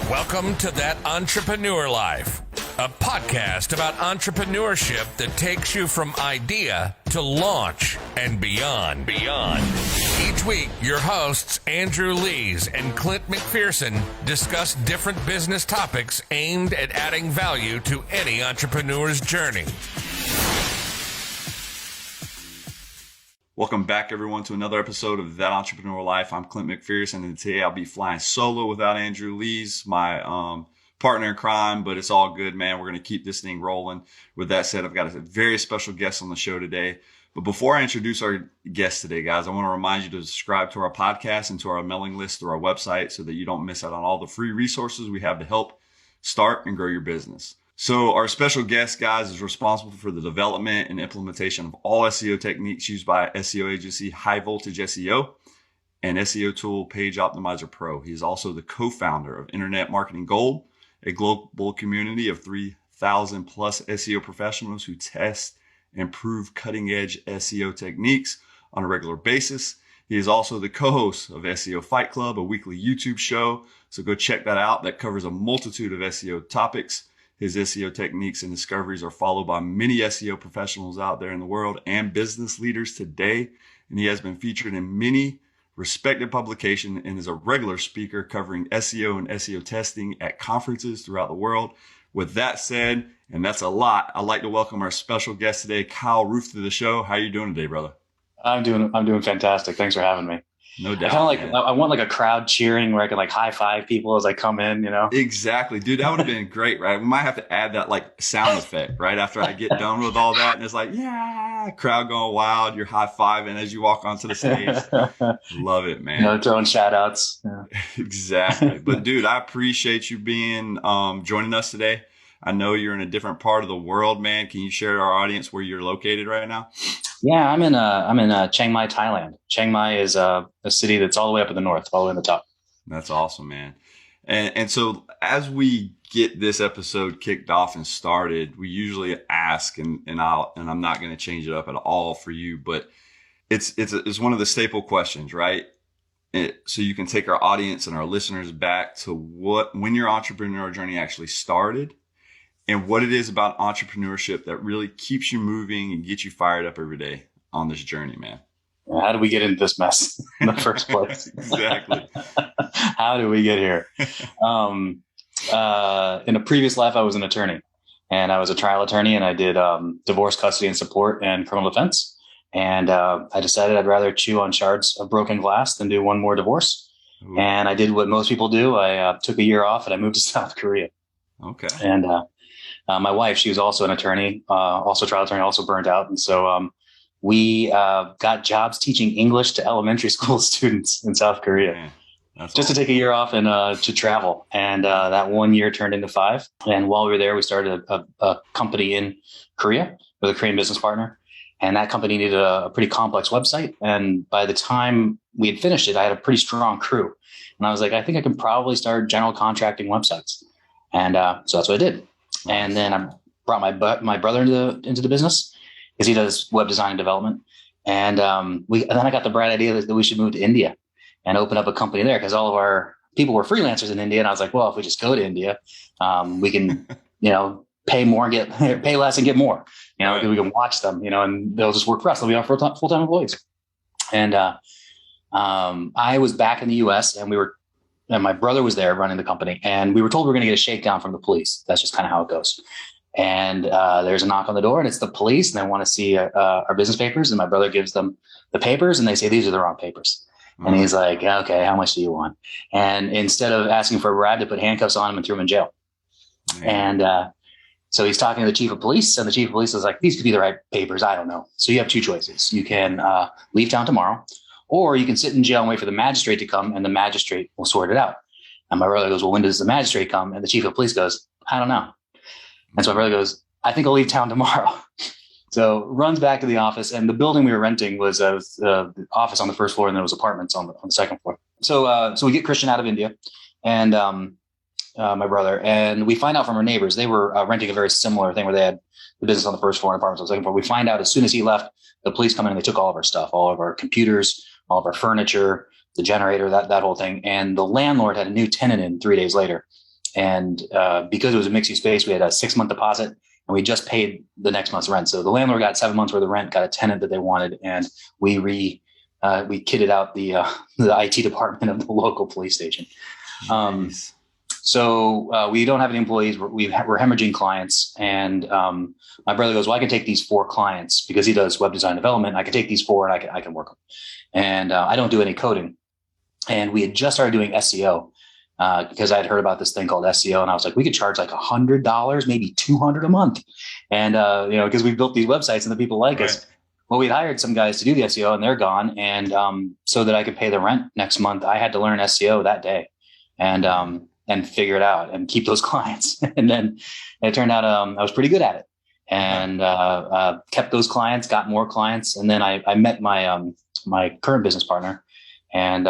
Welcome to That Entrepreneur Life, a podcast about entrepreneurship that takes you from idea to launch and beyond. Each week, your hosts, Andrew Lees and Clint McPherson, discuss different business topics aimed at adding value to any entrepreneur's journey. Welcome back, everyone, to another episode of That Entrepreneur Life. I'm Clint McPherson, and today I'll be flying solo without Andrew Lees, my partner in crime, but it's all good, man. We're going to keep this thing rolling. With that said, I've got a very special guest on the show today. But before I introduce our guest today, guys, I want to remind you to subscribe to our podcast and to our mailing list through our website so that you don't miss out on all the free resources we have to help start and grow your business. So our special guest, guys, is responsible for the development and implementation of all SEO techniques used by SEO agency High Voltage SEO and SEO tool PageOptimizer Pro. He is also the co-founder of Internet Marketing Gold, a global community of 3,000 plus SEO professionals who test and prove cutting-edge SEO techniques on a regular basis. He is also the co-host of SEO Fight Club, a weekly YouTube show. So go check that out. That covers a multitude of SEO topics. His SEO techniques and discoveries are followed by many SEO professionals out there in the world and business leaders today. And he has been featured in many respected publications and is a regular speaker covering SEO and SEO testing at conferences throughout the world. With that said, and that's a lot, I'd like to welcome our special guest today, 𝗁𝗏, to the show. How are you doing today, brother? I'm doing fantastic. Thanks for having me. No doubt. I want a crowd cheering where I can high five people as I come in, you know? Exactly. Dude, that would have been great, right? We might have to add that sound effect right after I get done with all that. And it's yeah, crowd going wild. You're high fiving as you walk onto the stage. Love it, man. Throwing shout outs. Yeah. Exactly. But dude, I appreciate you being, joining us today. I know you're in a different part of the world, man. Can you share our audience where you're located right now? Yeah, I'm in Chiang Mai, Thailand. Chiang Mai is a city that's all the way up in the north, all the way in the top. That's awesome, man. And so as we get this episode kicked off and started, we usually ask, and I'm not going to change it up at all for you, but it's one of the staple questions, right? So you can take our audience and our listeners back to when your entrepreneurial journey actually started, and what it is about entrepreneurship that really keeps you moving and gets you fired up every day on this journey, man. How did we get into this mess in the first place? Exactly. How did we get here? In a previous life, I was an attorney, and I was a trial attorney, and I did divorce, custody, and support and criminal defense. And I decided I'd rather chew on shards of broken glass than do one more divorce. Ooh. And I did what most people do. I took a year off and I moved to South Korea. Okay. And my wife, she was also an attorney, also a trial attorney, also burnt out. And so we got jobs teaching English to elementary school students in South Korea. Man, just awesome. To take a year off and to travel. And that 1 year turned into 5. And while we were there, we started a company in Korea with a Korean business partner. And that company needed a pretty complex website. And by the time we had finished it, I had a pretty strong crew. And I was like, I think I can probably start general contracting websites. And so that's what I did. And then I brought my brother into the business because he does web design and development. And then I got the bright idea that we should move to India and open up a company there because all of our people were freelancers in India. And I was like, well, if we just go to India, we can, pay more and pay less and get more. Right. We can watch them, and they'll just work for us. They'll be our full-time employees. And I was back in the U.S. and my brother was there running the company, and we were told we were going to get a shakedown from the police. That's just kind of how it goes. And there's a knock on the door, and it's the police, and they want to see our business papers. And my brother gives them the papers, and they say, these are the wrong papers. Mm-hmm. And he's like, okay, how much do you want? And instead of asking for a bribe, they put handcuffs on him and threw him in jail. Mm-hmm. And so he's talking to the chief of police, and the chief of police is like, these could be the right papers. I don't know. So you have 2 choices. You can leave town tomorrow, or you can sit in jail and wait for the magistrate to come, and the magistrate will sort it out. And my brother goes, well, when does the magistrate come? And the chief of police goes, I don't know. And so my brother goes, I think I'll leave town tomorrow. So runs back to the office, and the building we were renting was the office on the first floor, and there was apartments on the second floor. So we get Christian out of India, and my brother, and we find out from our neighbors, they were renting a very similar thing where they had the business on the first floor and apartments on the second floor. We find out as soon as he left, the police come in and they took all of our stuff, all of our computers, all of our furniture, the generator, that whole thing. And the landlord had a new tenant in 3 days later. And because it was a mixed-use space, we had a 6-month deposit, and we just paid the next month's rent. So the landlord got 7 months worth of rent, got a tenant that they wanted, and we kitted out the IT department of the local police station. Nice. So we don't have any employees. We're hemorrhaging clients. And my brother goes, well, I can take these 4 clients because he does web design development. I can take these 4 and I can work them. And I don't do any coding. And we had just started doing SEO because I had heard about this thing called SEO. And I was like, we could charge like $100, maybe $200 a month. And, because we built these websites and the people like us. Well, we'd hired some guys to do the SEO and they're gone. And so that I could pay the rent next month, I had to learn SEO that day and figure it out and keep those clients. And then it turned out I was pretty good at it and kept those clients, got more clients. And then I met my current business partner and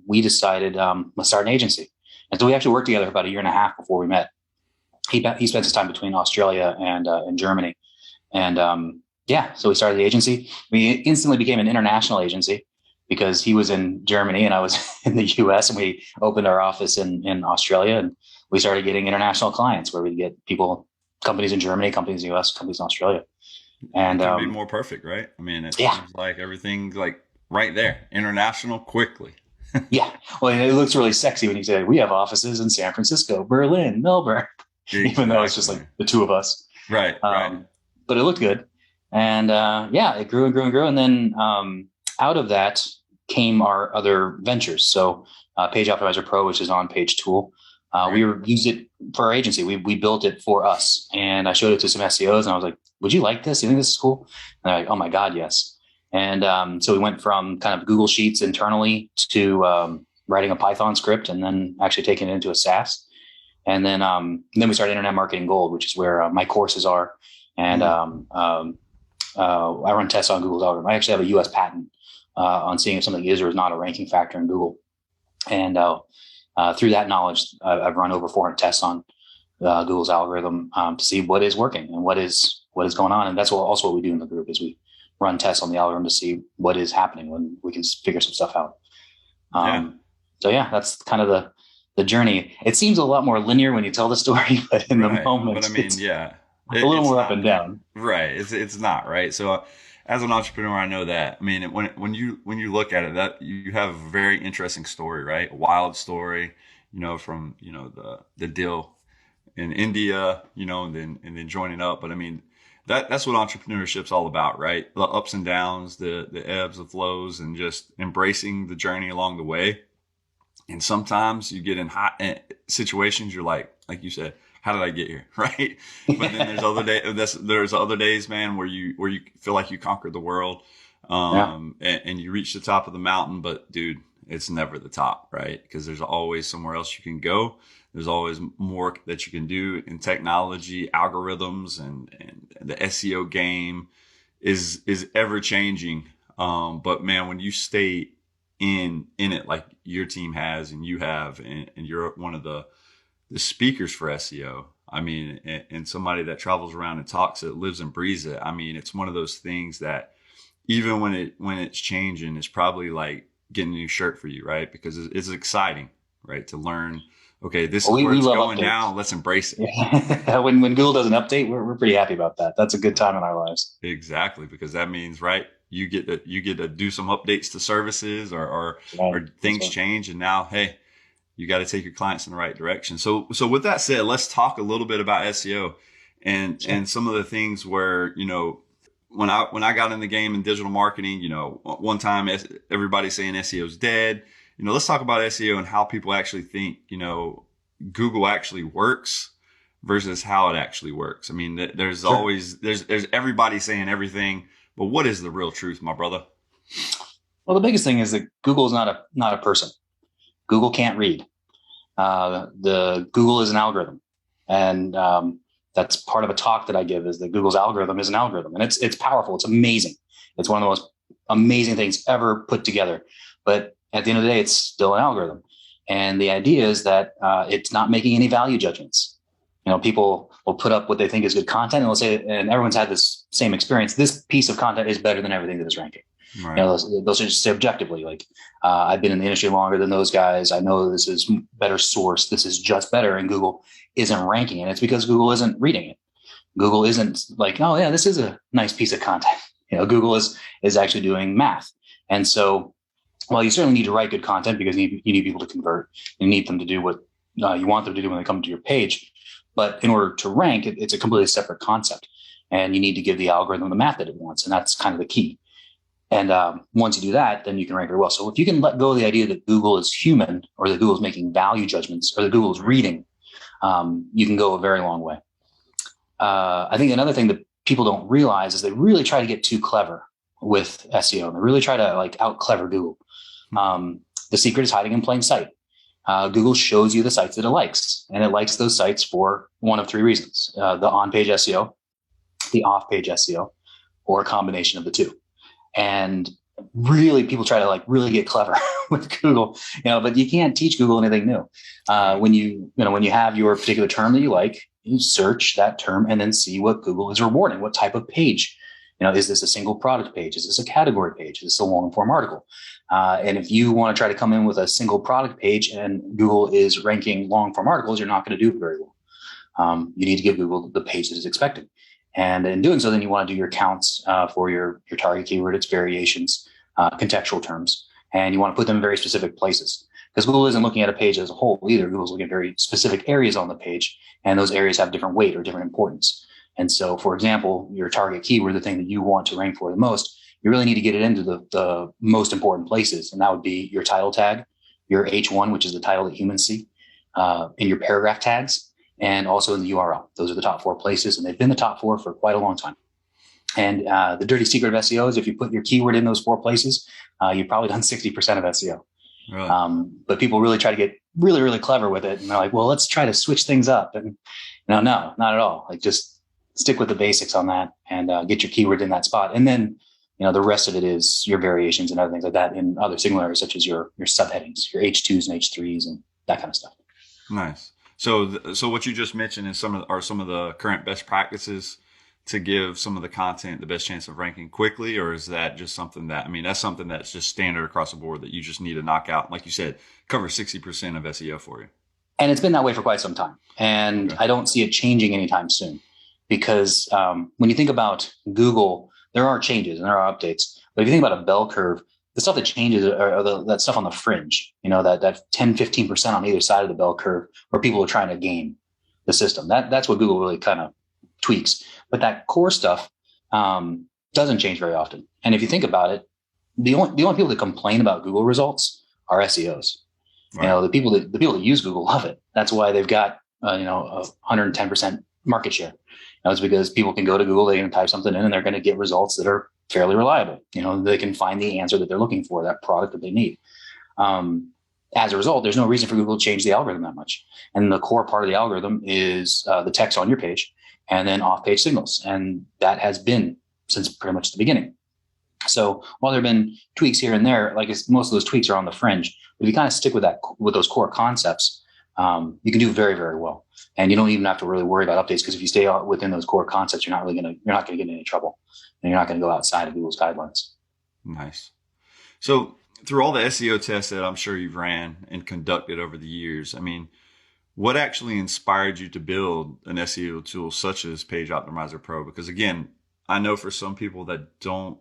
we decided let's start an agency. And so we actually worked together for about 1.5 years before we met. He spent his time between Australia and Germany. And so we started the agency. We instantly became an international agency because he was in Germany and I was in the US, and we opened our office in Australia, and we started getting international clients where we get companies in Germany, companies in the US, companies in Australia. And it could be more perfect, right? I mean, it seems like everything's like right there, international quickly. Yeah. Well, it looks really sexy when you say we have offices in San Francisco, Berlin, Melbourne, even though it's just like the 2 of us. Right. But it looked good. And it grew and grew and grew. And then out of that came our other ventures. So PageOptimizer Pro, which is on Page Tool. We used it for our agency. We built it for us. And I showed it to some SEOs and I was like, would you like this? You think this is cool? And they're like, oh my God, yes. And so we went from kind of Google Sheets internally to writing a Python script and then actually taking it into a SaaS. And then we started Internet Marketing Gold, which is where my courses are. And I run tests on Google's algorithm. I actually have a US patent on seeing if something is or is not a ranking factor in Google. And through that knowledge, I've run over 400 tests on Google's algorithm to see what is working and what is going on. And that's also what we do in the group is we run tests on the algorithm to see what is happening when we can figure some stuff out. So that's kind of the journey. It seems a lot more linear when you tell the story, but in the moment, but I mean, it's a little more up and down. Right. It's not right. So as an entrepreneur, I know that. I mean, when you look at it, that you have a very interesting story, right? A wild story, from, the deal in India, and then joining up. But I mean, that's what entrepreneurship's all about, right? The ups and downs, the ebbs, the flows, and just embracing the journey along the way. And sometimes you get in hot situations, you're like you said, how did I get here? Right. But then there's other days, man, where you feel like you conquered the world, and you reach the top of the mountain, but dude, it's never the top, right? Because there's always somewhere else you can go. There's always more that you can do in technology, algorithms, and the SEO game is ever changing. But man, when you stay in it like your team has and you have, and you're one of the speakers for SEO, I mean, and somebody that travels around and talks it, lives and breathes it. I mean, it's one of those things that even when it's changing, it's probably like getting a new shirt for you, right? Because it's exciting, right? To learn, okay, this is where it's going now. Let's embrace it. Yeah. when Google does an update, we're pretty happy about that. That's a good time in our lives. Exactly, because that means, right, you get to do some updates to services or things change, and now, hey, you got to take your clients in the right direction. So with that said, let's talk a little bit about SEO and some of the things where, when I got in the game in digital marketing, one time everybody's saying SEO is dead. Let's talk about SEO and how people actually think, Google actually works versus how it actually works. I mean, there's always, there's everybody saying everything, but what is the real truth, my brother? Well, the biggest thing is that Google is not a person. Google can't read. Google is an algorithm. And, that's part of a talk that I give is that Google's algorithm is an algorithm, and it's powerful. It's amazing. It's one of the most amazing things ever put together. But at the end of the day, it's still an algorithm. And the idea is that it's not making any value judgments. People will put up what they think is good content and they'll say, and everyone's had this same experience. This piece of content is better than everything that is ranking. Right. Those are just objectively, like, I've been in the industry longer than those guys. I know this is better sourced. This is just better. And Google isn't ranking it. It's because Google isn't reading it. Google isn't like, oh yeah, this is a nice piece of content. Google is actually doing math. And so while you certainly need to write good content because you need people to convert, you need them to do what you want them to do when they come to your page. But in order to rank, it's a completely separate concept. And you need to give the algorithm the math that it wants. And that's kind of the key. And once you do that, then you can rank very well. So if you can let go of the idea that Google is human, or that Google is making value judgments, or that Google is reading, you can go a very long way. I think another thing that people don't realize is they really try to get too clever with SEO. They really try to like out clever Google. The secret is hiding in plain sight. Google shows you the sites that it likes, and it likes those sites for one of three reasons: the on-page SEO, the off-page SEO, or a combination of the two. And really, people try to like really get clever with Google, but you can't teach Google anything new. When you have your particular term that you like, you search that term and then see what Google is rewarding. What type of page? Is this a single product page? Is this a category page? Is this a long form article? And if you want to try to come in with a single product page and Google is ranking long form articles, you're not going to do very well. You need to give Google the page that is expected. And in doing so, then you want to do your counts for your target keyword, its variations, contextual terms, and you want to put them in very specific places. Because Google isn't looking at a page as a whole either. Google's looking at very specific areas on the page, and those areas have different weight or different importance. And so, for example, your target keyword, the thing that you want to rank for the most, you really need to get it into the most important places. And that would be your title tag, your H1, which is the title that humans see, in your paragraph tags, and also in the URL. Those are the top 4 places, and they've been the top 4 for quite a long time. And the dirty secret of SEO is if you put your keyword in those 4 places, you've probably done 60% of SEO. Really? But people really try to get really, really clever with it. And they're like, well, let's try to switch things up. And no, not at all. Like, just stick with the basics on that and get your keyword in that spot. And then, the rest of it is your variations and other things like that in other signal areas, such as your subheadings, your H2s and H3s and that kind of stuff. Nice. So what you just mentioned is some of the current best practices to give some of the content the best chance of ranking quickly, or is that just something that's something that's just standard across the board that you just need to knock out? Like you said, cover 60% of SEO for you. And it's been that way for quite some time. And okay. I don't see it changing anytime soon, because when you think about Google, there are changes and there are updates. But if you think about a bell curve, the stuff that changes are that stuff on the fringe, that 10, 15% on either side of the bell curve where people are trying to game the system. That's what Google really kind of tweaks. But that core stuff doesn't change very often. And if you think about it, the only people that complain about Google results are SEOs. Right. The people that use Google love it. That's why they've got 110% market share. It's because people can go to Google, they can type something in, and they're going to get results that are fairly reliable. They can find the answer that they're looking for, that product that they need. As a result, there's no reason for Google to change the algorithm that much. And the core part of the algorithm is the text on your page and then off-page signals. And that has been since pretty much the beginning. So while there have been tweaks here and there, most of those tweaks are on the fringe. But if you kind of stick with those core concepts, you can do very, very well. And you don't even have to really worry about updates, because if you stay within those core concepts, you're not going to get in any trouble, and you're not going to go outside of Google's guidelines. Nice. So through all the SEO tests that I'm sure you've ran and conducted over the years, what actually inspired you to build an SEO tool such as PageOptimizer Pro? Because again, I know for some people that don't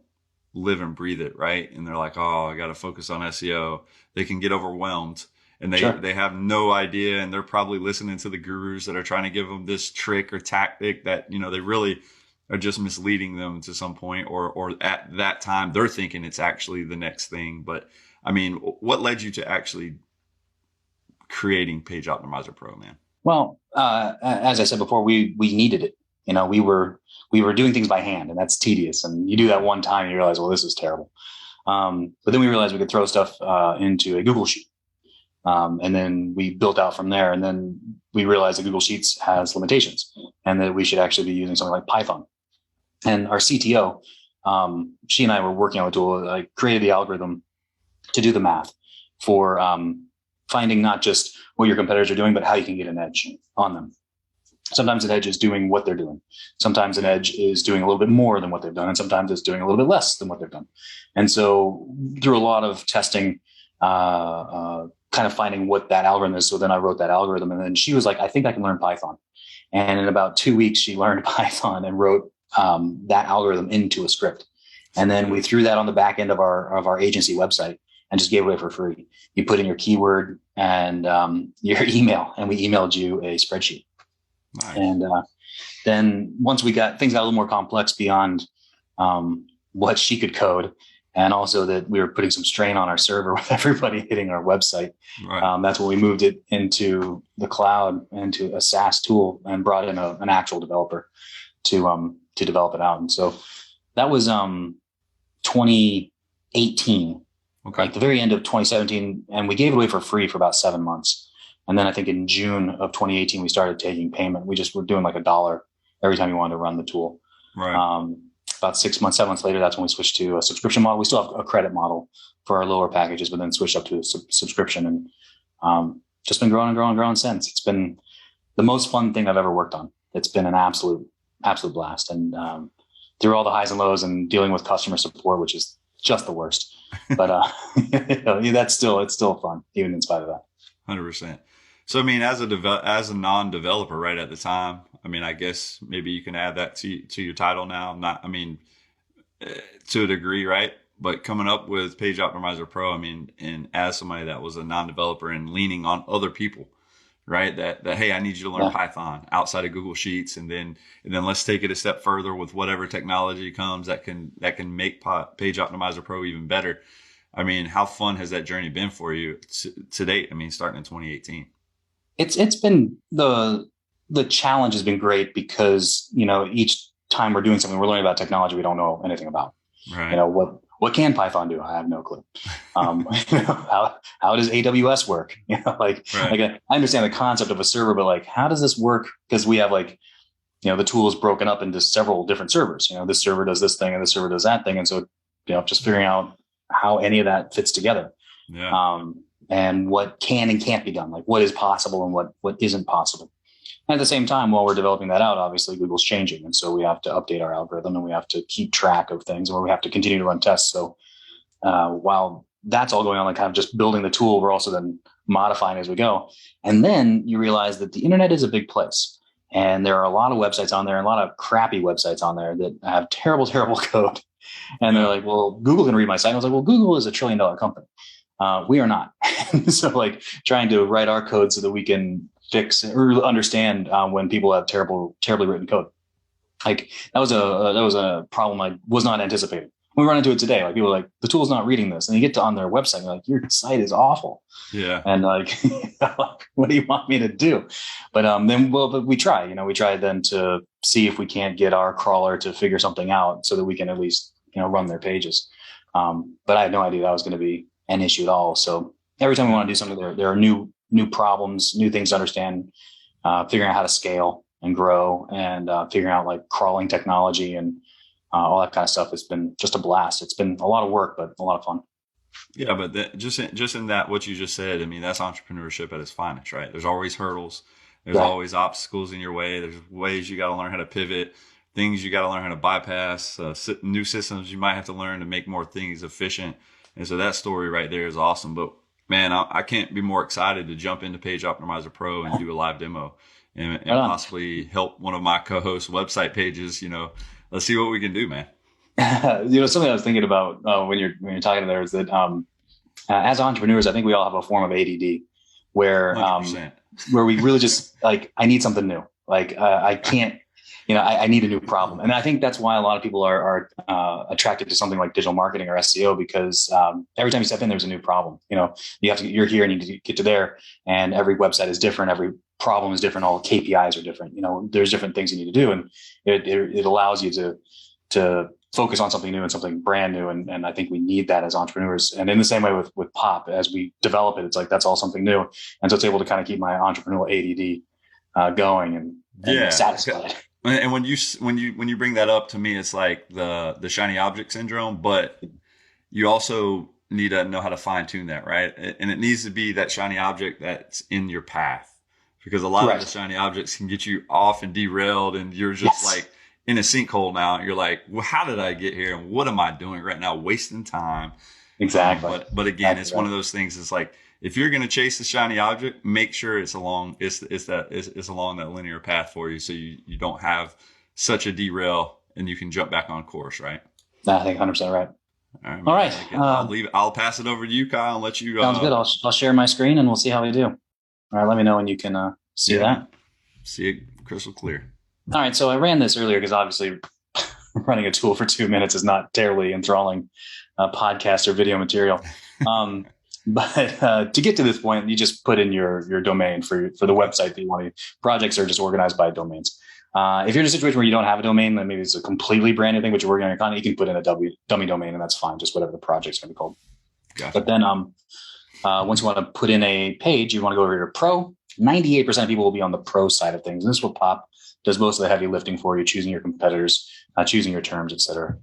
live and breathe it, right? And they're like, oh, I got to focus on SEO. They can get overwhelmed. And they have no idea, and they're probably listening to the gurus that are trying to give them this trick or tactic that, they really are just misleading them to some point, or at that time they're thinking it's actually the next thing. But what led you to actually creating PageOptimizer Pro, man? Well, as I said before, we needed it. We were doing things by hand, and that's tedious. And you do that one time and you realize, well, this is terrible. But then we realized we could throw stuff into a Google Sheet. And then we built out from there. And then we realized that Google Sheets has limitations and that we should actually be using something like Python. And our CTO, she and I were working on the tool. I created the algorithm to do the math for finding not just what your competitors are doing, but how you can get an edge on them. Sometimes an edge is doing what they're doing. Sometimes an edge is doing a little bit more than what they've done. And sometimes it's doing a little bit less than what they've done. And so through a lot of testing, kind of finding what that algorithm is. So then I wrote that algorithm, and then she was like, I think I can learn Python. And in about 2 weeks, she learned Python and wrote that algorithm into a script. And then we threw that on the back end of our agency website and just gave it away for free. You put in your keyword and your email, and we emailed you a spreadsheet. Nice. And then once things got a little more complex beyond what she could code, and also that we were putting some strain on our server with everybody hitting our website. Right. That's when we moved it into the cloud, into a SaaS tool, and brought in an actual developer to develop it out. And so that was 2018, like the very end of 2017, and we gave it away for free for about 7 months. And then I think in June of 2018, we started taking payment. We just were doing like $1 every time you wanted to run the tool. Right. About 7 months later, that's when we switched to a subscription model. We still have a credit model for our lower packages, but then switched up to a subscription, and just been growing since. It's been the most fun thing I've ever worked on. It's been an absolute blast. And through all the highs and lows and dealing with customer support, which is just the worst, but it's still fun, even in spite of that. 100%. So, I mean, as a non-developer, right at the time, I mean, I guess maybe you can add that to your title now. To a degree, right? But coming up with Page Optimizer Pro, I mean, and as somebody that was a non-developer and leaning on other people, right? That hey, I need you to learn Python outside of Google Sheets, and then let's take it a step further with whatever technology comes that can make Page Optimizer Pro even better. I mean, how fun has that journey been for you to date? I mean, starting in 2018. It's been the challenge has been great because, each time we're doing something, we're learning about technology we don't know anything about. Right. What can Python do? I have no clue. How does AWS work? I understand the concept of a server, but how does this work? Because we have the tool is broken up into several different servers. This server does this thing and this server does that thing. And so, just figuring out how any of that fits together. Yeah. And what can and can't be done, what is possible and what isn't possible. And at the same time, while we're developing that out, obviously Google's changing. And so we have to update our algorithm, and we have to keep track of things, or we have to continue to run tests. So while that's all going on, kind of just building the tool, we're also then modifying as we go. And then you realize that the internet is a big place. And there are a lot of websites on there, and a lot of crappy websites on there that have terrible, terrible code. And they're like, well, Google can read my site. And I was like, well, Google is $1 trillion company. We are not. So trying to write our code so that we can fix or understand when people have terribly written code. That was a problem I was not anticipating. We run into it today. People are like, the tool's not reading this. And you get on their website, and your site is awful. Yeah. And what do you want me to do? But we try, we try then to see if we can't get our crawler to figure something out so that we can at least, run their pages. But I had no idea that was going to be an issue at all. So every time we want to do something, there are new problems, new things to understand, figuring out how to scale and grow, and figuring out crawling technology and all that kind of stuff. It's been just a blast. It's been a lot of work, but a lot of fun. Yeah, but just in that, what you just said, I mean, that's entrepreneurship at its finest, right? There's always hurdles. There's always obstacles in your way. There's ways you got to learn how to pivot, things you got to learn how to bypass, new systems you might have to learn to make more things efficient. And so that story right there is awesome. But man, I can't be more excited to jump into Page Optimizer Pro and do a live demo and possibly help one of my co-hosts' website pages. Let's see what we can do, man. Something I was thinking about when you're talking there is that as entrepreneurs, I think we all have a form of ADD where we really just I need something new. I can't. I need a new problem. And I think that's why a lot of people are attracted to something like digital marketing or SEO, because every time you step in, there's a new problem. You're here and you need to get to there, and every website is different. Every problem is different. All KPIs are different. There's different things you need to do. And it allows you to focus on something new and something brand new. And I think we need that as entrepreneurs. And in the same way with Pop, as we develop it, it's that's all something new. And so it's able to kind of keep my entrepreneurial ADD going and satisfied. And when you bring that up, to me, it's like the shiny object syndrome, but you also need to know how to fine tune that, right? And it needs to be that shiny object that's in your path because a lot Right. of the shiny objects can get you off and derailed, and you're just like in a sinkhole now. You're like, well, how did I get here? And what am I doing right now? Wasting time. Exactly. But again, it's one of those things. It's like, if you're going to chase the shiny object, make sure it's along that linear path for you, so you don't have such a derail and you can jump back on course, right? I think 100% right. All right. I'll pass it over to you, Kyle, and let you. Sounds good. I'll share my screen and we'll see how we do. All right. Let me know when you can see that. See it crystal clear. All right. So I ran this earlier because obviously running a tool for 2 minutes is not terribly enthralling podcast or video material. But to get to this point, you just put in your domain for the website that you want to. Projects are just organized by domains. If you're in a situation where you don't have a domain, then maybe it's a completely brand new thing, but you're working on your content, you can put in a dummy domain, and that's fine. Just whatever the project's going to be called. Gotcha. But then once you want to put in a page, you want to go over to Pro. 98% of people will be on the Pro side of things. And this will pop, does most of the heavy lifting for you, choosing your competitors, choosing your terms, etc.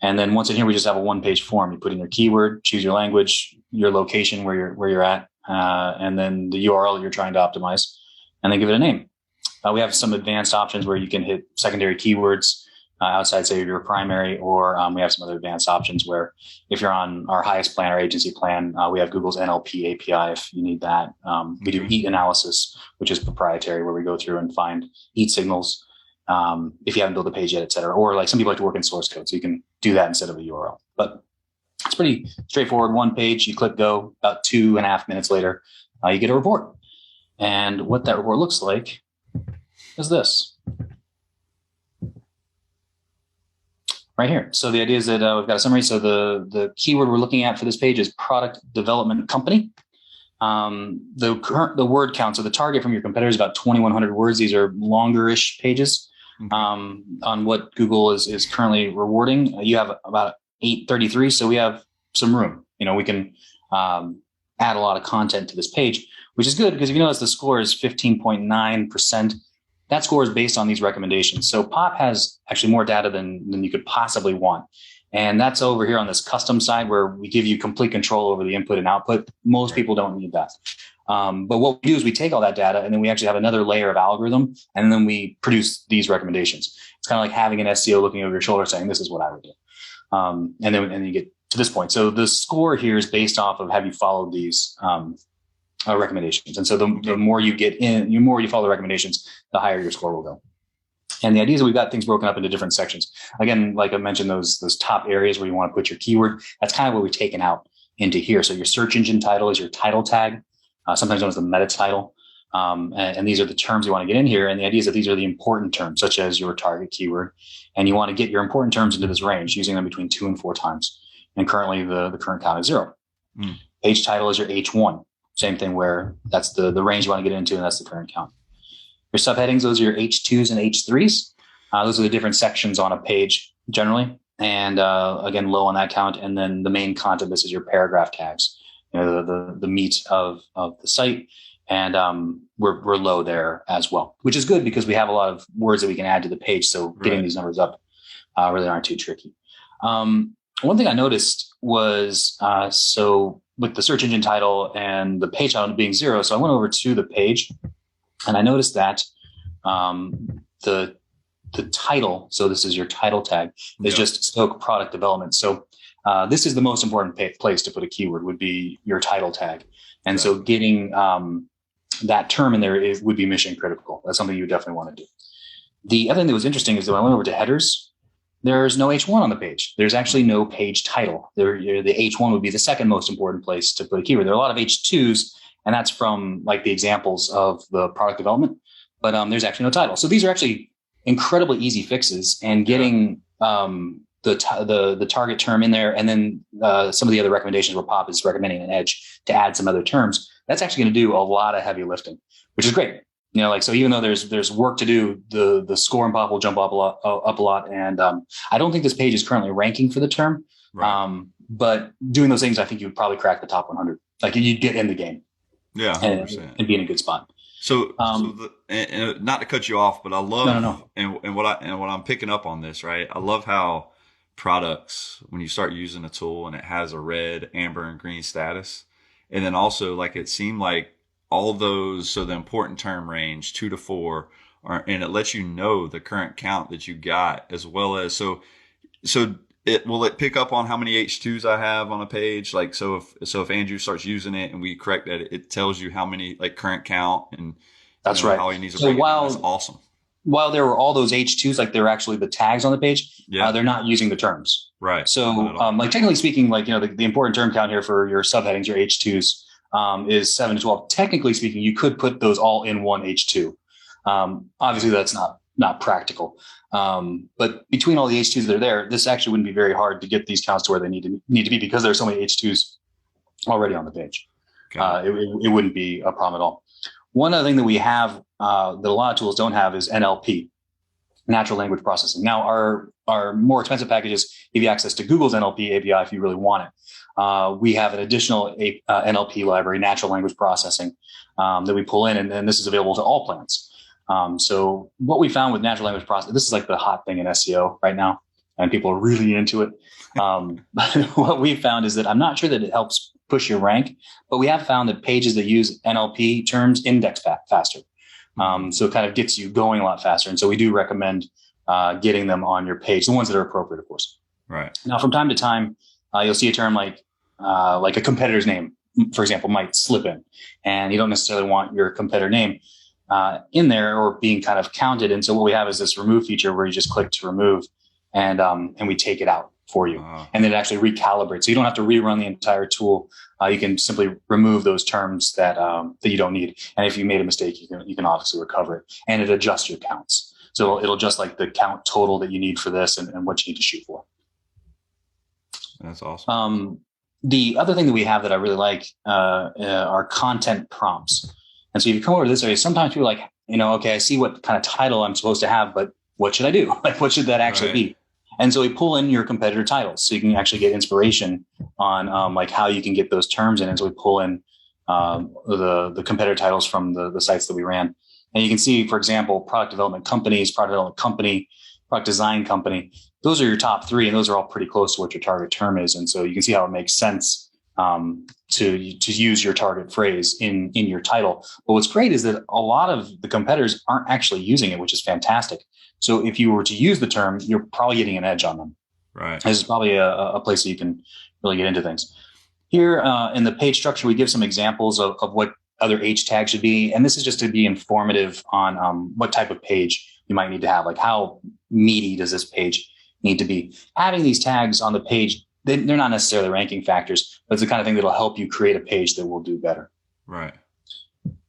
And then once in here, we just have a one-page form. You put in your keyword, choose your language, your location where you're at, and then the URL you're trying to optimize, and then give it a name. We have some advanced options where you can hit secondary keywords outside, say, your primary, or we have some other advanced options where if you're on our highest plan, our agency plan, we have Google's NLP API if you need that. We do heat analysis, which is proprietary, where we go through and find heat signals if you haven't built a page yet, et cetera. Or like some people like to work in source code, so you can do that instead of a URL. But it's pretty straightforward. One page, you click go, about 2.5 minutes later, you get a report. And what that report looks like is this. Right here. So the idea is that we've got a summary. So the keyword we're looking at for this page is product development company. The word count, so the target from your competitors is about 2,100 words. These are longer-ish pages. On what Google is currently rewarding. You have about 833, so we have some room. We can add a lot of content to this page, which is good because if you notice the score is 15.9%. That score is based on these recommendations. So POP has actually more data than you could possibly want. And that's over here on this custom side where we give you complete control over the input and output. Most people don't need that. But what we do is we take all that data and then we actually have another layer of algorithm, and then we produce these recommendations. It's kind of like having an SEO looking over your shoulder saying, this is what I would do. And then you get to this point. So the score here is based off of have you followed these recommendations. And so the more you get in, the more you follow the recommendations, the higher your score will go. And the idea is that we've got things broken up into different sections. Again, like I mentioned, those top areas where you want to put your keyword, that's kind of what we've taken out into here. So your search engine title is your title tag, sometimes known as the meta title. And these are the terms you want to get in here. And the idea is that these are the important terms, such as your target keyword. And you want to get your important terms into this range, using them between 2 and 4 times. And currently the current count is 0. Page title is your H1. Same thing where that's the range you want to get into, and that's the current count. Your subheadings, those are your H2s and H3s. Those are the different sections on a page generally. And again, low on that count. And then the main content, this is your paragraph tags, the meat of the site. And we're low there as well, which is good because we have a lot of words that we can add to the page. So getting these numbers up really aren't too tricky. One thing I noticed was, so with the search engine title and the page title being 0. So I went over to the page and I noticed that the title, so this is your title tag, is just Stoke product development. So this is the most important place to put a keyword would be your title tag. And so getting that term in there would be mission critical. That's something you definitely want to do. The other thing that was interesting is that when I went over to headers, there's no H1 on the page. There's actually no page title. The H1 would be the second most important place to put a keyword. There are a lot of H2s, and that's from like the examples of the product development, but there's actually no title. So these are actually incredibly easy fixes, and getting the target term in there, and then some of the other recommendations where POP is recommending an edge to add some other terms. That's actually going to do a lot of heavy lifting, which is great. So even though there's work to do, the score in POP will jump up a lot. And I don't think this page is currently ranking for the term, but doing those things, I think you would probably crack the top 100. Like you'd get in the game, and be in a good spot. So, and not to cut you off, but I love and what I'm picking up on this, right? I love how products, when you start using a tool and it has a red, amber, and green status, and then also like it seemed like all those, so the important term range 2 to 4 are, and it lets you know the current count that you got, as well as, so will it pick up on how many H2s I have on a page? Like, so if Andrew starts using it and we correct that, it tells you how many, like, current count, and that's right. How he needs to so break it while, down. That's awesome. While there were all those H2s, like they're actually the tags on the page, Yeah. they're not using the terms. Right. So, like technically speaking, like, the important term count here for your subheadings, your H2s, is 7 to 12. Technically speaking, you could put those all in one H2. Obviously that's not practical. But between all the H2s that are there, this actually wouldn't be very hard to get these counts to where they need to be, because there's so many H2s already on the page. It wouldn't be a problem at all. One other thing that we have that a lot of tools don't have is NLP, natural language processing. Now, our more expensive packages give you access to Google's NLP API if you really want it. We have an additional NLP library, natural language processing, that we pull in, and this is available to all plans. So what we found with natural language processing, this is like the hot thing in SEO right now, and people are really into it. What we found is that I'm not sure that it helps push your rank, but we have found that pages that use NLP terms index faster. So it kind of gets you going a lot faster. And so we do recommend getting them on your page, the ones that are appropriate, of course. Right. Now, from time to time, you'll see a term like a competitor's name, for example, might slip in, and you don't necessarily want your competitor name in there or being kind of counted. And so what we have is this remove feature where you just click to remove, and we take it out for you, and then it actually recalibrates. So you don't have to rerun the entire tool. You can simply remove those terms that you don't need. And if you made a mistake, you can obviously recover it, and it adjusts your counts. So it'll just like the count total that you need for this and what you need to shoot for. That's awesome. The other thing that we have that I really like are content prompts. And so if you come over to this area, sometimes people are like, okay, I see what kind of title I'm supposed to have, but what should I do? Like, what should that actually be? And so we pull in your competitor titles, so you can actually get inspiration on like how you can get those terms in. And so we pull in the competitor titles from the sites that we ran. And you can see, for example, product development companies, product development company, product design company. Those are your top 3, and those are all pretty close to what your target term is. And so you can see how it makes sense to use your target phrase in your title. But what's great is that a lot of the competitors aren't actually using it, which is fantastic. So if you were to use the term, you're probably getting an edge on them. Right. This is probably a place that you can really get into things. Here in the page structure, we give some examples of what other H tags should be. And this is just to be informative on what type of page you might need to have, like how meaty does this page need to be. Having these tags on the page, they're not necessarily ranking factors, but it's the kind of thing that'll help you create a page that will do better. Right.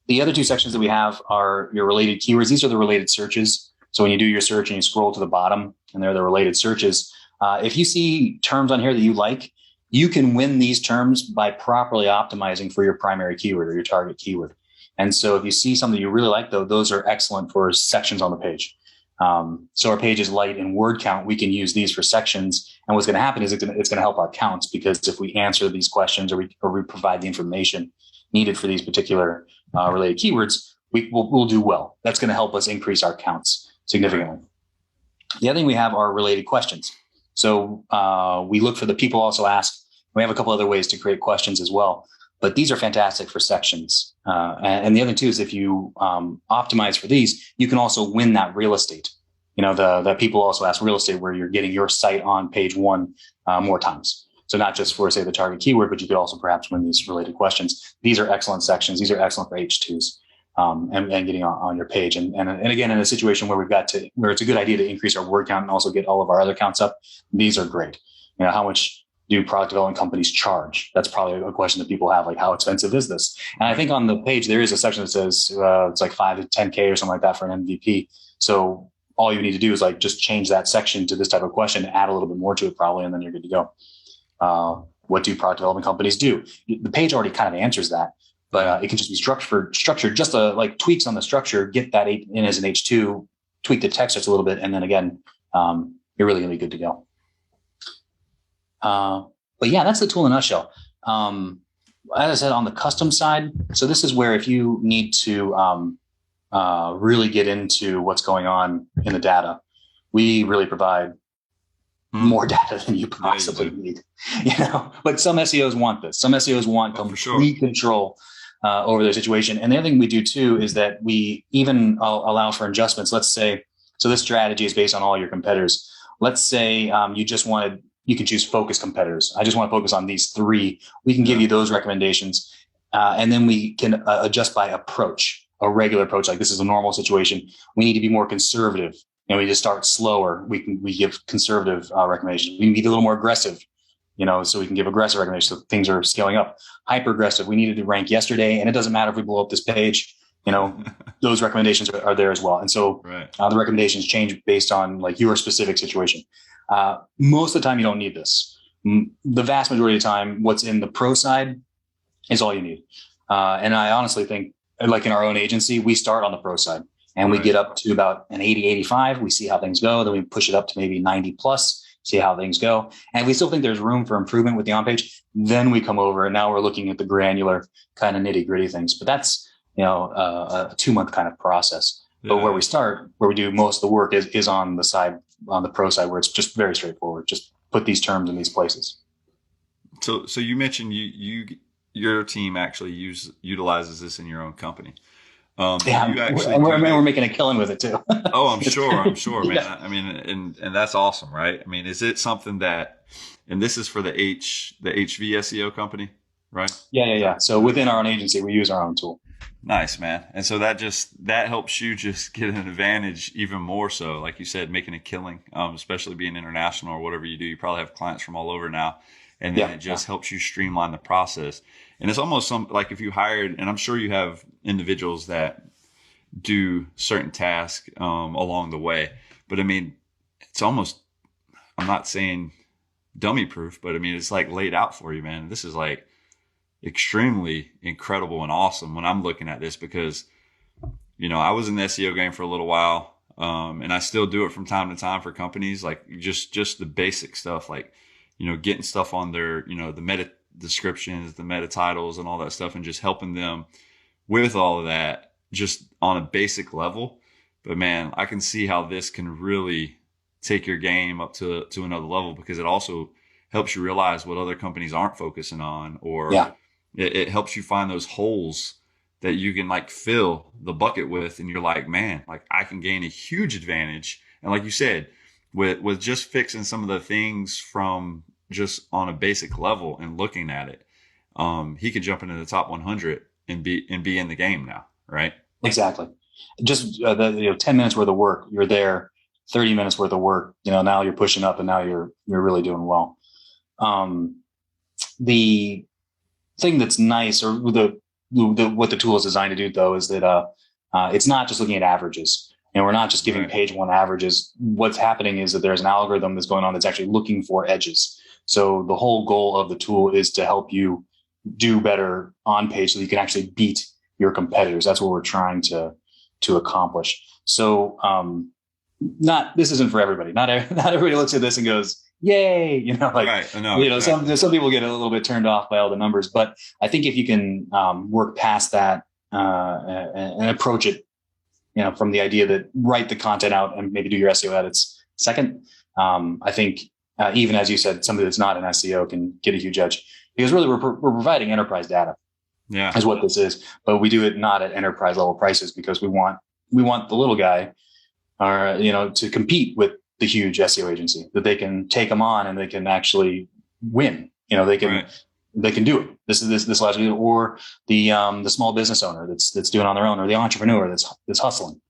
The other 2 sections that we have are your related keywords. These are the related searches. So when you do your search and you scroll to the bottom, and they're the related searches, if you see terms on here that you like, you can win these terms by properly optimizing for your primary keyword or your target keyword. And so if you see something you really like, though, those are excellent for sections on the page. So our page is light in word count. We can use these for sections. And what's going to happen is it's going to help our counts, because if we answer these questions or we provide the information needed for these particular related keywords, we'll do well. That's going to help us increase our counts significantly. The other thing we have are related questions. So we look for the people also ask. We have a couple other ways to create questions as well, but these are fantastic for sections. And the other 2 is if you optimize for these, you can also win that real estate. The people also ask real estate, where you're getting your site on page 1 more times. So not just for, say, the target keyword, but you could also perhaps win these related questions. These are excellent sections. These are excellent for H2s. And getting on your page. And again, in a situation where where it's a good idea to increase our word count and also get all of our other counts up, these are great. How much do product development companies charge? That's probably a question that people have, like, how expensive is this? And I think on the page, there is a section that says it's like 5 to 10K or something like that for an MVP. So all you need to do is like just change that section to this type of question, add a little bit more to it probably, and then you're good to go. What do product development companies do? The page already kind of answers that. But it can just be structured, just like tweaks on the structure, get that in as an H2, tweak the text just a little bit, and then again, you're really going to be good to go. But yeah, that's the tool in a nutshell. As I said, on the custom side, so this is where if you need to really get into what's going on in the data, we really provide more data than you possibly need. But some SEOs want this. Some SEOs want complete control over their situation. And the other thing we do too is that we even allow for adjustments. Let's say, so this strategy is based on all your competitors. Let's say you can choose focus competitors. I just want to focus on these three. We can give you those recommendations. And then we can adjust by approach, a regular approach. Like this is a normal situation. We need to be more conservative. We just start slower. We give conservative recommendations. We can be a little more aggressive, so we can give aggressive recommendations. So things are scaling up. Hyper aggressive. We needed to rank yesterday, and it doesn't matter if we blow up this page. Those recommendations are there as well. And so the recommendations change based on like your specific situation. Most of the time, you don't need this. The vast majority of the time, what's in the pro side is all you need. And I honestly think, like in our own agency, we start on the pro side and we get up to about an 80, 85. We see how things go. Then we push it up to maybe 90 plus, see how things go. And we still think there's room for improvement with the on page. Then we come over and now we're looking at the granular kind of nitty gritty things. But that's, a 2-month kind of process. But where we start, where we do most of the work is on the side, on the pro side, where it's just very straightforward. Just put these terms in these places. So you mentioned your team actually utilizes this in your own company. We're making a killing with it too. Oh, I'm sure, man. Yeah. I mean, and that's awesome, right? I mean, is it something that, and this is for the 𝘁𝗶𝗹𝗶 SEO company, right? Yeah. So within our own agency, we use our own tool. Nice, man. And so that helps you just get an advantage even more so, like you said, making a killing, especially being international or whatever you do. You probably have clients from all over now. And then it just helps you streamline the process. And it's almost like if you hired, and I'm sure you have individuals that do certain tasks along the way. But I mean, it's almost, I'm not saying dummy proof, but I mean, it's like laid out for you, man. This is like extremely incredible and awesome when I'm looking at this because, I was in the SEO game for a little while. And I still do it from time to time for companies, like just the basic stuff, like, getting stuff on their, the meta descriptions, the meta titles and all that stuff, and just helping them with all of that just on a basic level. But man, I can see how this can really take your game up to another level because it also helps you realize what other companies aren't focusing on, or it helps you find those holes that you can like fill the bucket with. And you're like, man, like I can gain a huge advantage. And like you said, with just fixing some of the things from just on a basic level and looking at it, he could jump into the top 100 and be in the game now, right? Exactly. Just 10 minutes worth of work, you're there. 30 minutes worth of work, now you're pushing up, and now you're really doing well. The thing that's nice, or what the tool is designed to do, though, is that it's not just looking at averages. And we're not just giving page one averages. What's happening is that there's an algorithm that's going on that's actually looking for edges. So the whole goal of the tool is to help you do better on page so that you can actually beat your competitors. That's what we're trying to accomplish. So this isn't for everybody. Not everybody looks at this and goes, yay, some people get a little bit turned off by all the numbers. But I think if you can work past that and approach it, from the idea that write the content out and maybe do your SEO edits second. I think even as you said, somebody that's not an SEO can get a huge edge because really we're providing enterprise data. Yeah, is what this is, but we do it not at enterprise level prices because we want the little guy, to compete with the huge SEO agency, that they can take them on and they can actually win. They can do it. This allows you, or the small business owner that's doing it on their own, or the entrepreneur that's hustling.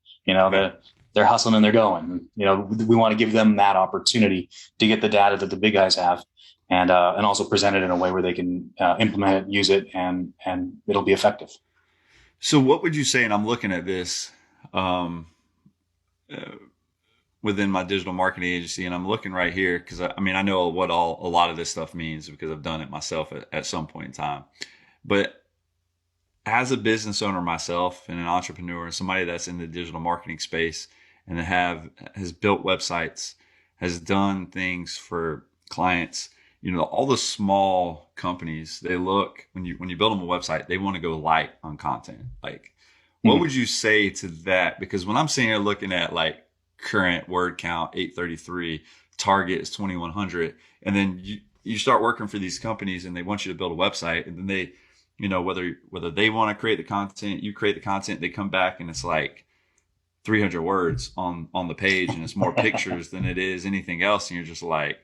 They're hustling and they're going. We want to give them that opportunity to get the data that the big guys have, and also present it in a way where they can implement it, use it, and it'll be effective. So, what would you say? And I'm looking at this within my digital marketing agency, and I'm looking right here because I know what a lot of this stuff means because I've done it myself at some point in time. But as a business owner myself and an entrepreneur, somebody that's in the digital marketing space and has built websites, has done things for clients, all the small companies, they look when you build them a website, they want to go light on content. Like, what would you say to that? Because when I'm sitting here looking at like current word count 833, target is 2100, and then you start working for these companies and they want you to build a website, and then you know, whether they want to create the content, you create the content, they come back and it's like 300 words on the page, and it's more pictures than it is anything else. And you're just like,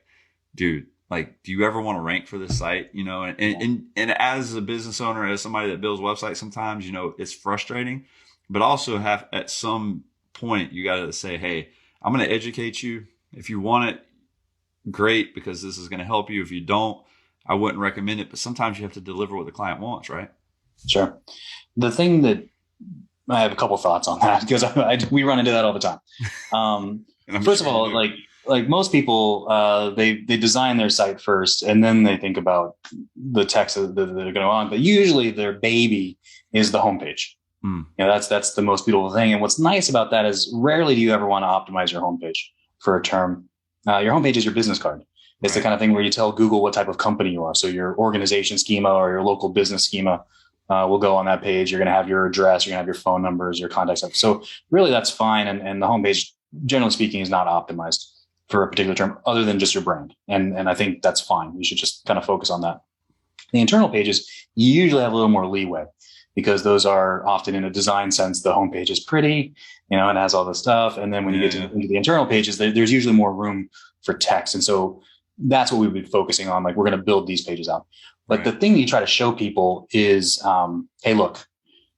dude, like, do you ever want to rank for this site? You know, and as a business owner, as somebody that builds websites, sometimes, you know, it's frustrating, but also have at some point, you got to say, hey, I'm going to educate you. If you want it, great, because this is going to help you. If you don't, I wouldn't recommend it. But sometimes you have to deliver what the client wants, right? Sure. The thing that I have a couple thoughts on that, because we run into that all the time. First of all, like most people, they design their site first, and then they think about the text that they're going to on. But usually their baby is the homepage. You know, that's the most beautiful thing. And what's nice about that is rarely do you ever want to optimize your homepage for a term. Your homepage is your business card. It's the kind of thing where you tell Google what type of company you are. So your organization schema or your local business schema will go on that page. You're going to have your address, you're going to have your phone numbers, your contact stuff. So really that's fine. And the homepage, generally speaking, is not optimized for a particular term other than just your brand. And I think that's fine. You should just kind of focus on that. The internal pages, you usually have a little more leeway because those are often, in a design sense, the homepage is pretty, you know, and has all the stuff. And then when you get into the internal pages, there's usually more room for text. And so that's what we've been focusing on. Like, we're going to build these pages out. But the thing that you try to show people is, hey, look,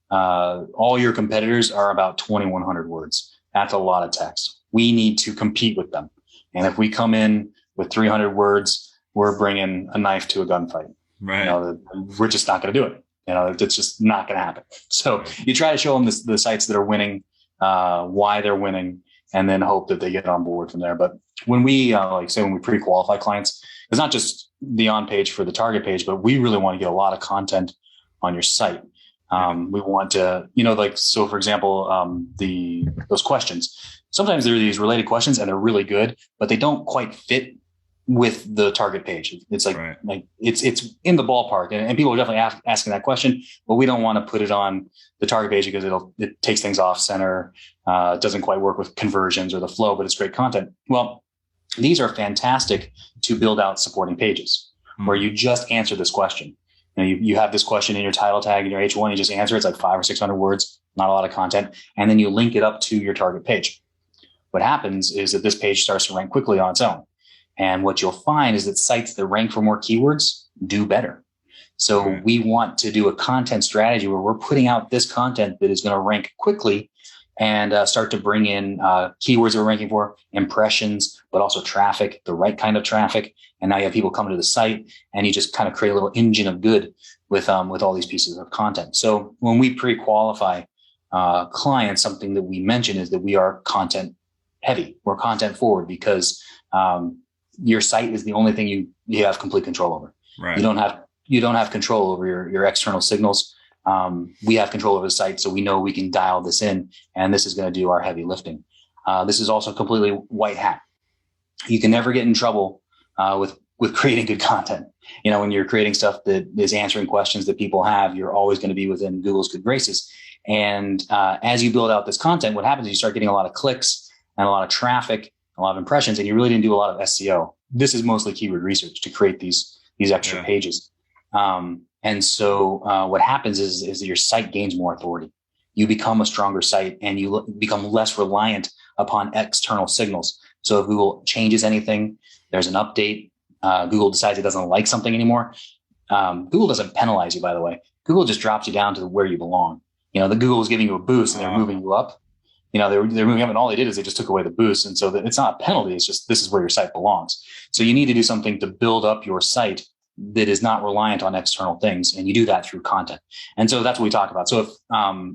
all your competitors are about 2,100 words. That's a lot of text. We need to compete with them. And if we come in with 300 words, we're bringing a knife to a gunfight. Right. You know, we're just not going to do it. You know, it's just not going to happen. So you try to show them the sites that are winning, why they're winning, and then hope that they get on board from there. But when we, when we pre-qualify clients, it's not just the on page for the target page, but we really want to get a lot of content on your site. We want to, you know, like, so for example, those questions, sometimes there are these related questions and they're really good, but they don't quite fit with the target page. It's like, it's in the ballpark, and people are definitely asking that question, but we don't want to put it on the target page because it takes things off center. It doesn't quite work with conversions or the flow, but it's great content. Well, these are fantastic to build out supporting pages where you just answer this question. You know, you have this question in your title tag in your H1, you just answer. It's like 500 or 600 words, not a lot of content. And then you link it up to your target page. What happens is that this page starts to rank quickly on its own. And what you'll find is that sites that rank for more keywords do better. So we want to do a content strategy where we're putting out this content that is going to rank quickly and start to bring in keywords that we're ranking for, impressions, but also traffic, the right kind of traffic. And now you have people coming to the site, and you just kind of create a little engine of good with all these pieces of content. So when we pre-qualify clients, something that we mention is that we are content heavy. We're content forward because your site is the only thing you have complete control over. Right. You don't have control over your external signals. We have control over the site, so we know we can dial this in, and this is going to do our heavy lifting. This is also completely white hat. You can never get in trouble with creating good content. You know, when you're creating stuff that is answering questions that people have, you're always going to be within Google's good graces. And as you build out this content, what happens is you start getting a lot of clicks and a lot of traffic, a lot of impressions, and you really didn't do a lot of SEO. This is mostly keyword research to create these extra pages. And so what happens is that your site gains more authority. You become a stronger site, and you become less reliant upon external signals. So if Google changes anything, there's an update, Google decides it doesn't like something anymore. Google doesn't penalize you, by the way. Google just drops you down to where you belong. You know, the Google is giving you a boost and they're moving you up. You know, they're moving up, and all they did is they just took away the boost. And so it's not a penalty. It's just, this is where your site belongs. So you need to do something to build up your site that is not reliant on external things. And you do that through content. And so that's what we talk about. So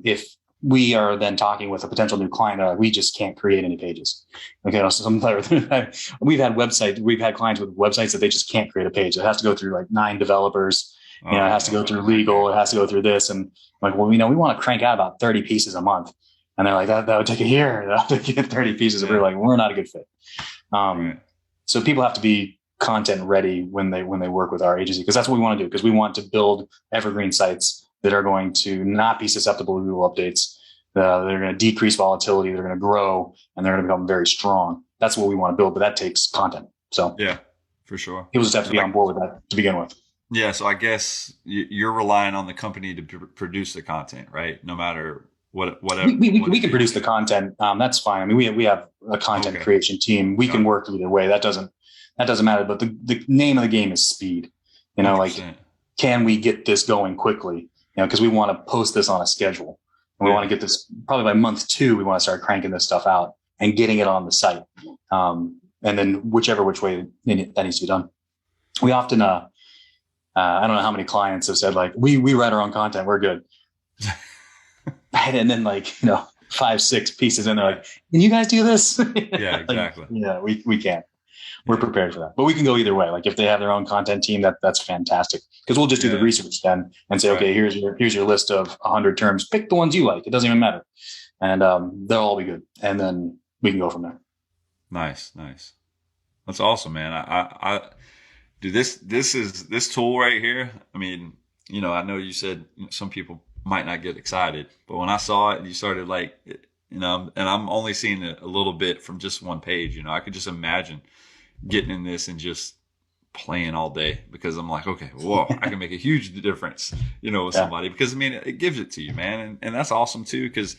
if we are then talking with a potential new client, we just can't create any pages. Okay. So we've had clients with websites that they just can't create a page. It has to go through like 9 developers. You know, it has to go through legal. It has to go through this. And I'm like, well, you know, we want to crank out about 30 pieces a month. And they're like, that would take a year to get 30 pieces. And we're like, we're not a good fit. So people have to be content ready when they work with our agency, because that's what we want to do, because we want to build evergreen sites that are going to not be susceptible to Google updates. They're going to decrease volatility. They're going to grow, and they're going to become very strong. That's what we want to build, but that takes content. So yeah, for sure. People just have to be on board with that to begin with. Yeah. So I guess you're relying on the company to produce the content, right? No matter whatever. We can produce the content. That's fine. I mean, we have a content creation team. We can work either way. That doesn't matter. But the name of the game is speed. 100%. Like, can we get this going quickly? Because we want to post this on a schedule. And we want to get this probably by month 2. We want to start cranking this stuff out and getting it on the site. And then which way that needs to be done. We often, I don't know how many clients have said, like, we write our own content. We're good. And then 5, 6 pieces in there, like, can you guys do this? Yeah, exactly. Yeah, we can. We're prepared for that. But we can go either way. Like, if they have their own content team, that's fantastic. Because we'll just do the research then and say, okay, here's your list of 100 terms. Pick the ones you like. It doesn't even matter. And they'll all be good. And then we can go from there. Nice. That's awesome, man. I do this tool right here. I mean, I know you said some people might not get excited, but when I saw it and you started and I'm only seeing it a little bit from just one page, I could just imagine getting in this and just playing all day, because I'm like, okay, whoa, I can make a huge difference, with somebody, because I mean, it gives it to you, man. And that's awesome too, because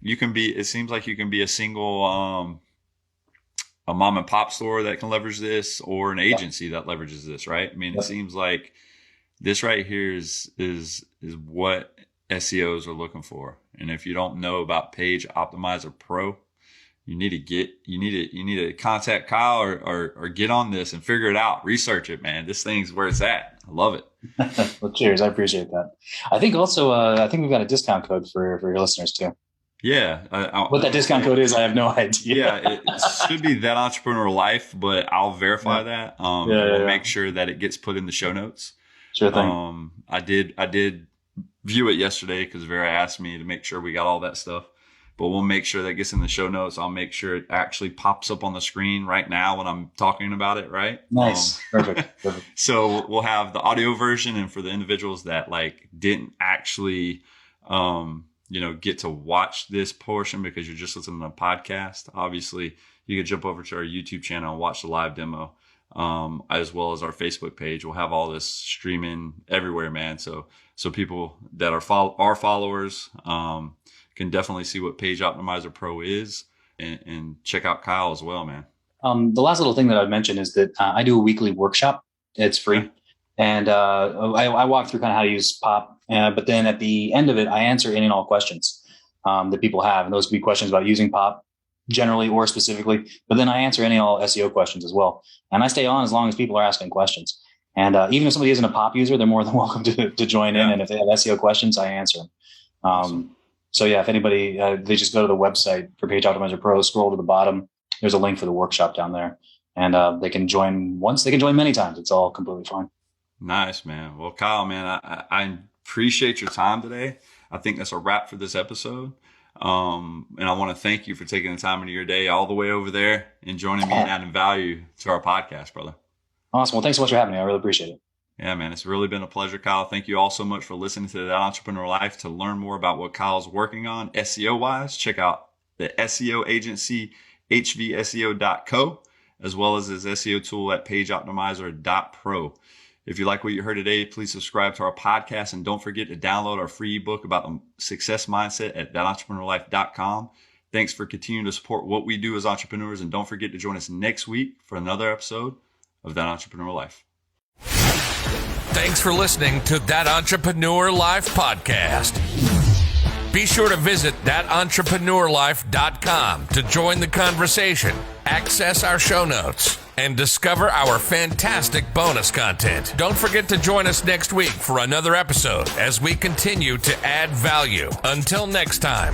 it seems like you can be a single, a mom and pop store that can leverage this, or an agency that leverages this, right? I mean, it seems like this right here is what SEOs are looking for. And if you don't know about PageOptimizer Pro, you need to contact Kyle or get on this and figure it out. Research it, man. This thing's where it's at. I love it. Well, cheers. I appreciate that. I think also, we've got a discount code for your listeners too. Yeah. What that discount code is, I have no idea. Yeah, it should be That Entrepreneur Life, but I'll verify that. We'll make sure that it gets put in the show notes. Sure thing. I did view it yesterday because Vera asked me to make sure we got all that stuff. But we'll make sure that gets in the show notes. I'll make sure it actually pops up on the screen right now when I'm talking about it, right? Nice. Perfect. So we'll have the audio version, and for the individuals that didn't actually get to watch this portion because you're just listening to a podcast, obviously you can jump over to our YouTube channel and watch the live demo, as well as our Facebook page. We'll have all this streaming everywhere, man. So people that are followers can definitely see what PageOptimizer Pro is, and check out Kyle as well, man. The last little thing that I'd mention is that I do a weekly workshop. It's free. And I walk through kind of how to use Pop. But then at the end of it, I answer any and all questions that people have. And those could be questions about using Pop generally or specifically. But then I answer any and all SEO questions as well. And I stay on as long as people are asking questions. And even if somebody isn't a Pop user, they're more than welcome to join in. And if they have SEO questions, I answer them. Awesome. So yeah, if anybody, they just go to the website for PageOptimizer Pro, scroll to the bottom. There's a link for the workshop down there. And they can join once, they can join many times. It's all completely fine. Nice, man. Well, Kyle, man, I appreciate your time today. I think that's a wrap for this episode. And I want to thank you for taking the time into your day all the way over there and joining me and adding value to our podcast, brother. Awesome. Well, thanks so much for having me. I really appreciate it. Yeah, man, it's really been a pleasure, Kyle. Thank you all so much for listening to That Entrepreneur Life. To learn more about what Kyle's working on SEO-wise, check out the SEO agency, 𝘬𝗶𝗹𝗶.co, as well as his SEO tool at PageOptimizer.pro. If you like what you heard today, please subscribe to our podcast, and don't forget to download our free ebook about the success mindset at thatentrepreneurlife.com. Thanks for continuing to support what we do as entrepreneurs, and don't forget to join us next week for another episode of That Entrepreneur Life. Thanks for listening to That Entrepreneur Life podcast. Be sure to visit thatentrepreneurlife.com to join the conversation, access our show notes, and discover our fantastic bonus content. Don't forget to join us next week for another episode as we continue to add value. Until next time.